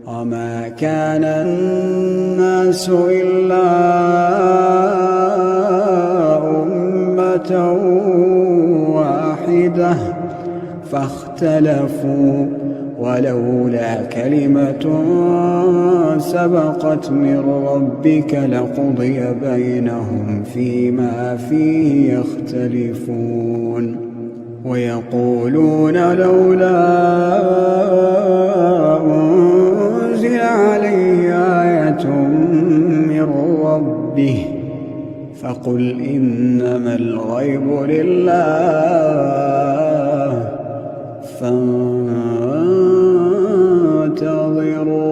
وما كان الناس إلا أمة واحدة فاختلفوا، ولولا كلمة سبقت من ربك لقضي بينهم فيما فيه يختلفون. ويقولون لولا أنزل عليه آية من ربه فقل إنما الغيب لله فانتظروا